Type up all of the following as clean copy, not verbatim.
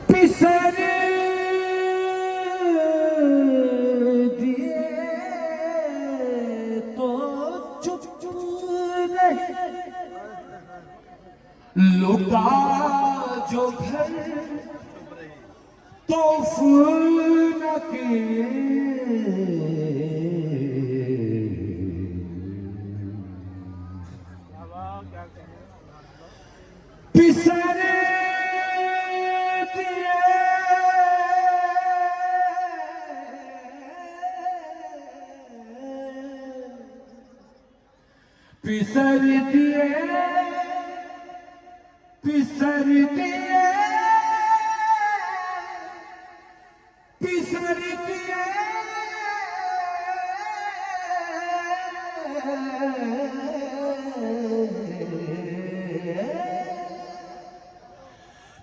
पिसर दिए तो चुप रहे, लुटा जो घर तो फूल के पिसर दिए पिसर दिए पिसर दिए पिसर दिए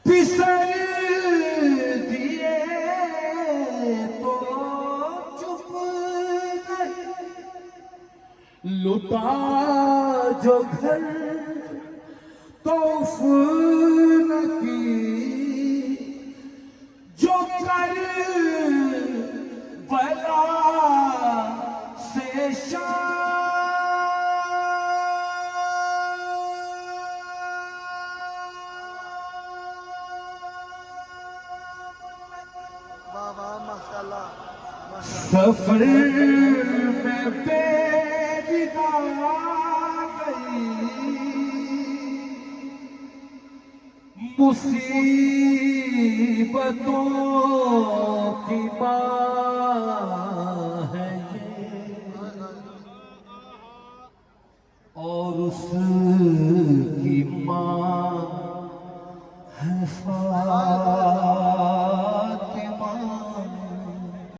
पिसर दिए तो चुप रहे, लुटा जो घर तौफीक की जो कर बला से सफर में बेदिगा गई, मुसीबतों की माँ है ये, और उसकी माँ है